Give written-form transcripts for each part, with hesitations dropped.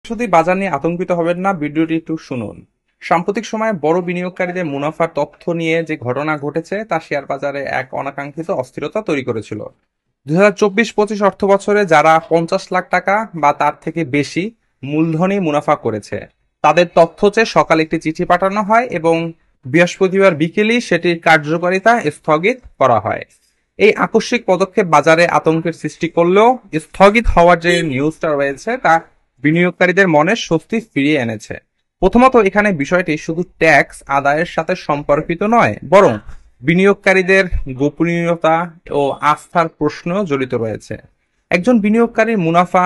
শুধু বাজার নিয়ে আতঙ্কিত হবেন না, ভিডিওটি একটু শুনুন। সাম্প্রতিক সময়ে বড় বিনিয়োগকারীদের মুনাফার তথ্য নিয়ে যে ঘটনা ঘটেছে তা শেয়ার বাজারে এক অনাকাঙ্ক্ষিত অস্থিরতা তৈরি করেছিল। 2024-25 অর্থ বছরে যারা 50 লাখ টাকা বা তার থেকে বেশি মূলধনী মুনাফা করেছে তাদের তথ্য চেয়ে সকালে একটি চিঠি পাঠানো হয় এবং বৃহস্পতিবার বিকেলেই সেটির কার্যকারিতা স্থগিত করা হয়। এই আকস্মিক পদক্ষেপ বাজারে আতঙ্কের সৃষ্টি করলেও স্থগিত হওয়ার যে নিউজটা রয়েছে তা বিনিয়োগকারীদের মনে স্বস্তি ফিরিয়ে এনেছে। প্রথমত, এখানে বিষয়টি শুধু ট্যাক্স আদায়ের সাথে সম্পর্কিত নয়, বরং বিনিয়োগকারীদের গোপনীয়তা ও আস্থার প্রশ্ন জড়িত রয়েছে। একজন বিনিয়োগকারীর মুনাফা,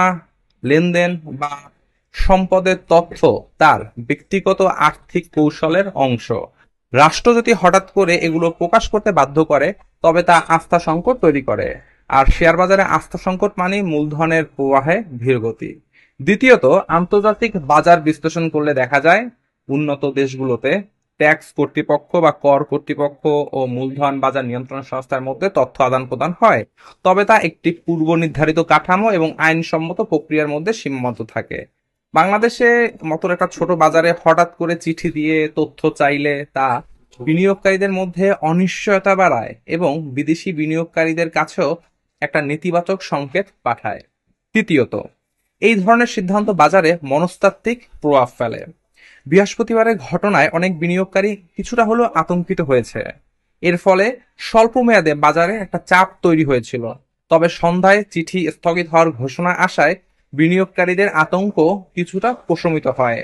লেনদেন বা সম্পদের তথ্য তার ব্যক্তিগত আর্থিক কৌশলের অংশ। রাষ্ট্র যদি হঠাৎ করে এগুলো প্রকাশ করতে বাধ্য করে তবে তা আস্থা সংকট তৈরি করে, আর শেয়ার বাজারে আস্থা সংকট মানে মূলধনের প্রবাহে ধীরগতি। দ্বিতীয়ত, আন্তর্জাতিক বাজার বিশ্লেষণ করলে দেখা যায় উন্নত দেশগুলোতে ট্যাক্স কর্তৃপক্ষ বা কর কর্তৃপক্ষ ও মূলধন বাজার নিয়ন্ত্রণ সংস্থার মধ্যে তথ্য আদান প্রদান হয়, তবে তা একটি পূর্ব নির্ধারিত কাঠামো এবং আইনসম্মত প্রক্রিয়ার মধ্যে সীমাবদ্ধ থাকে। বাংলাদেশে মতো একটা ছোট বাজারে হঠাৎ করে চিঠি দিয়ে তথ্য চাইলে তা বিনিয়োগকারীদের মধ্যে অনিশ্চয়তা বাড়ায় এবং বিদেশি বিনিয়োগকারীদের কাছেও একটা নেতিবাচক সংকেত পাঠায়। তৃতীয়ত, এই ধরনের সিদ্ধান্ত বাজারে মনস্তাত্ত্বিক প্রভাব ফেলে। বৃহস্পতিবারের ঘটনায় অনেক বিনিয়োগকারী কিছুটা হলেও আতঙ্কিত হয়েছে। এর ফলে স্বল্প মেয়াদে বাজারে একটা চাপ তৈরি হয়েছিল, তবে সন্ধ্যায় চিঠি স্থগিত হওয়ার ঘোষণা আসায় বিনিয়োগকারীদের আতঙ্ক কিছুটা প্রশমিত হয়।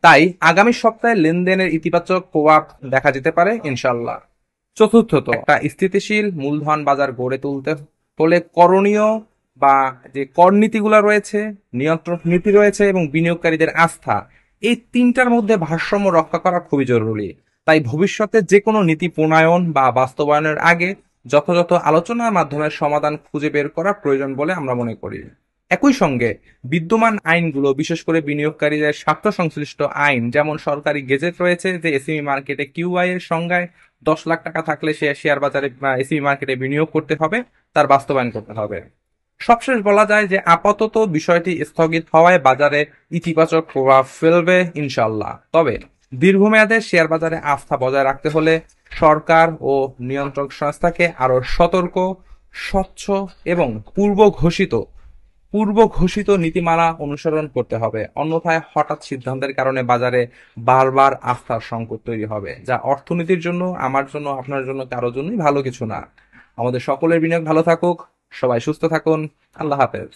তাই আগামী সপ্তাহে লেনদেনের ইতিবাচক প্রভাব দেখা যেতে পারে ইনশাল্লাহ। চতুর্থত, একটা স্থিতিশীল মূলধন বাজার গড়ে তুলতে হলে করণীয় বা যে কর নীতিগুলো রয়েছে, নিয়ন্ত্রক নীতি রয়েছে এবং বিনিয়োগকারীদের আস্থা, এই তিনটার মধ্যে ভারসাম্য রক্ষা করা খুবই জরুরি। তাই ভবিষ্যতে যে কোনো নীতি প্রণয়ন বা বাস্তবায়নের আগে যথাযথ আলোচনার মাধ্যমে সমাধান খুঁজে বের করা প্রয়োজন বলে আমরা মনে করি। একই সঙ্গে বিদ্যমান আইনগুলো, বিশেষ করে বিনিয়োগকারীদের স্বার্থ সংশ্লিষ্ট আইন, যেমন সরকারি গেজেট রয়েছে যে এসএমই মার্কেটে কিউআই এর সংজ্ঞায় 10 লাখ টাকা থাকলে সে শেয়ার বাজারে বা এসএমই মার্কেটে বিনিয়োগ করতে হবে, তার বাস্তবায়ন করতে হবে। সবশেষ বলা যায় যে আপাতত বিষয়টি স্থগিত হওয়ায় বাজারে ইতিবাচক প্রভাব ফেলবে ইনশাল্লাহ। তবে দীর্ঘমেয়াদে শেয়ার বাজারে আস্থা বজায় রাখতে হলে সরকার ও নিয়ন্ত্রক সংস্থাকে আরো সতর্ক, স্বচ্ছ এবং পূর্ব ঘোষিত নীতিমালা অনুসরণ করতে হবে। অন্যথায় হঠাৎ সিদ্ধান্তের কারণে বাজারে বারবার আস্থার সংকট তৈরি হবে, যা অর্থনীতির জন্য, আমার জন্য, আপনার জন্য, কারোর জন্যই ভালো কিছু না। আমাদের সকলের বিনিয়োগ ভালো থাকুক, সবাই সুস্থ থাকুন। আল্লাহ হাফেজ।